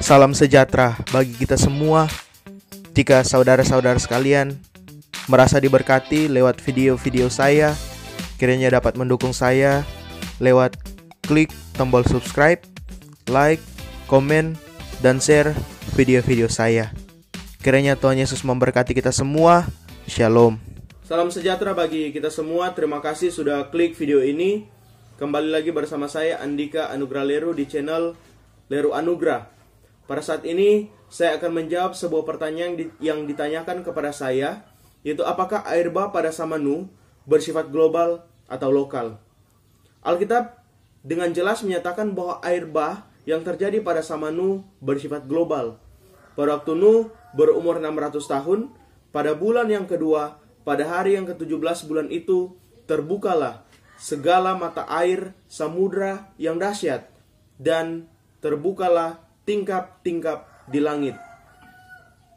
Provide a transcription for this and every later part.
Salam sejahtera bagi kita semua. Jika saudara-saudara sekalian merasa diberkati lewat video-video saya, kiranya dapat mendukung saya lewat klik tombol subscribe, like, komen, dan share video-video saya. Kiranya Tuhan Yesus memberkati kita semua. Shalom. Salam sejahtera bagi kita semua. Terima kasih sudah klik video ini. Kembali lagi bersama saya Andika Anugrah Leru di channel Leru Anugrah. Pada saat ini saya akan menjawab sebuah pertanyaan yang ditanyakan kepada saya, yaitu apakah air bah pada zaman Nuh bersifat global atau lokal. Alkitab dengan jelas menyatakan bahwa air bah yang terjadi pada zaman Nuh bersifat global. Pada waktu Nuh berumur 600 tahun, pada bulan yang kedua, pada hari yang ke-17 bulan itu, terbukalah segala mata air samudra yang dahsyat, dan terbukalah tingkap-tingkap di langit.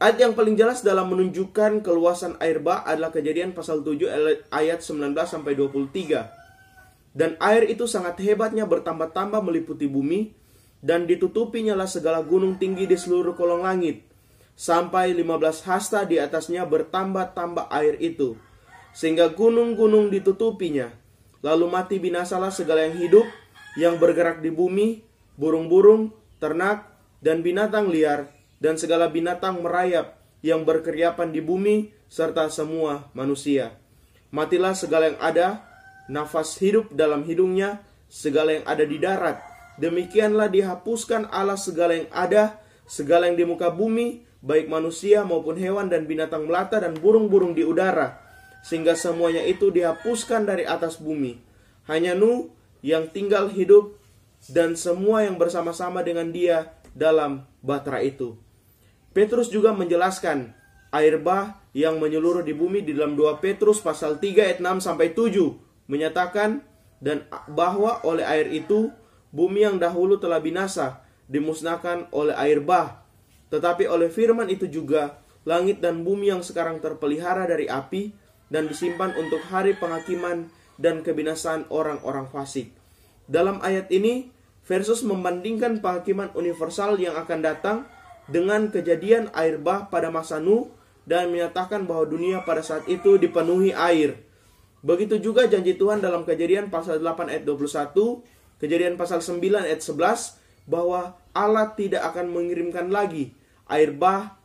Ayat yang paling jelas dalam menunjukkan keluasan air bah adalah Kejadian pasal 7 ayat 19-23. Dan air itu sangat hebatnya bertambah-tambah meliputi bumi, dan ditutupinya lah segala gunung tinggi di seluruh kolong langit, sampai 15 hasta di atasnya bertambah-tambah air itu, sehingga gunung-gunung ditutupinya. Lalu mati binasalah segala yang hidup, yang bergerak di bumi, burung-burung, ternak, dan binatang liar, dan segala binatang merayap yang berkeriapan di bumi, serta semua manusia. Matilah segala yang ada, nafas hidup dalam hidungnya, segala yang ada di darat. Demikianlah dihapuskan Allah segala yang ada, segala yang di muka bumi, baik manusia maupun hewan dan binatang melata dan burung-burung di udara, sehingga semuanya itu dihapuskan dari atas bumi. Hanya Nuh yang tinggal hidup, dan semua yang bersama-sama dengan dia dalam bahtera itu. Petrus juga menjelaskan air bah yang menyeluruh di bumi di dalam 2 Petrus pasal 3 ayat 6-7 menyatakan, dan bahwa oleh air itu bumi yang dahulu telah binasa dimusnahkan oleh air bah, tetapi oleh firman itu juga langit dan bumi yang sekarang terpelihara dari api dan disimpan untuk hari penghakiman dan kebinasaan orang-orang fasik. Dalam ayat ini Versus membandingkan penghakiman universal yang akan datang dengan kejadian air bah pada masa Nuh, dan menyatakan bahwa dunia pada saat itu dipenuhi air. Begitu juga janji Tuhan dalam Kejadian pasal 8 ayat 21, Kejadian pasal 9 ayat 11, bahwa Allah tidak akan mengirimkan lagi air bah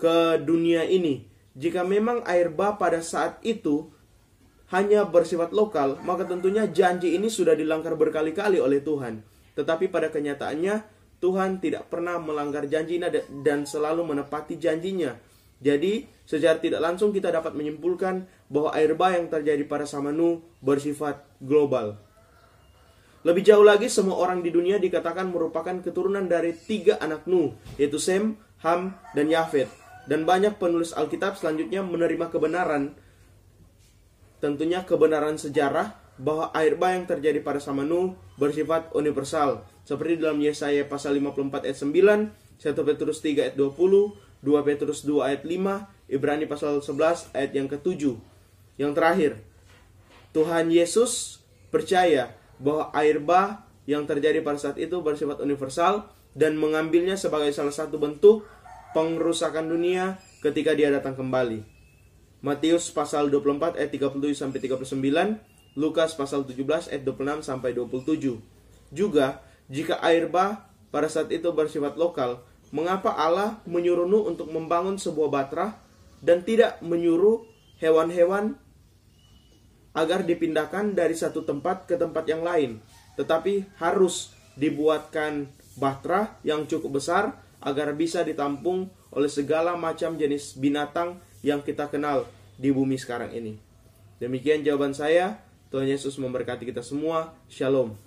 ke dunia ini. Jika memang air bah pada saat itu hanya bersifat lokal, maka tentunya janji ini sudah dilanggar berkali-kali oleh Tuhan. Tetapi pada kenyataannya Tuhan tidak pernah melanggar janjinya dan selalu menepati janjinya. Jadi secara tidak langsung kita dapat menyimpulkan bahwa air bah yang terjadi pada zaman Nuh bersifat global. Lebih jauh lagi, semua orang di dunia dikatakan merupakan keturunan dari 3 anak Nuh, yaitu Sem, Ham, dan Yafet. Dan banyak penulis Alkitab selanjutnya menerima kebenaran, tentunya kebenaran sejarah, bahwa air bah yang terjadi pada zaman Nuh bersifat universal, seperti dalam Yesaya pasal 54 ayat 9, 1 Petrus 3 ayat 20, 2 Petrus 2 ayat 5, Ibrani pasal 11 ayat yang ke-7. Yang terakhir, Tuhan Yesus percaya bahwa air bah yang terjadi pada saat itu bersifat universal dan mengambilnya sebagai salah satu bentuk pengerusakan dunia ketika dia datang kembali. Matius pasal 24 ayat 37-39, Lukas pasal 17 ayat 26-27. Juga, jika air bah pada saat itu bersifat lokal, mengapa Allah menyuruh Nuh untuk membangun sebuah bahtera dan tidak menyuruh hewan-hewan agar dipindahkan dari satu tempat ke tempat yang lain, tetapi harus dibuatkan bahtera yang cukup besar agar bisa ditampung oleh segala macam jenis binatang yang kita kenal di bumi sekarang ini. Demikian jawaban saya. Tuhan Yesus memberkati kita semua. Shalom.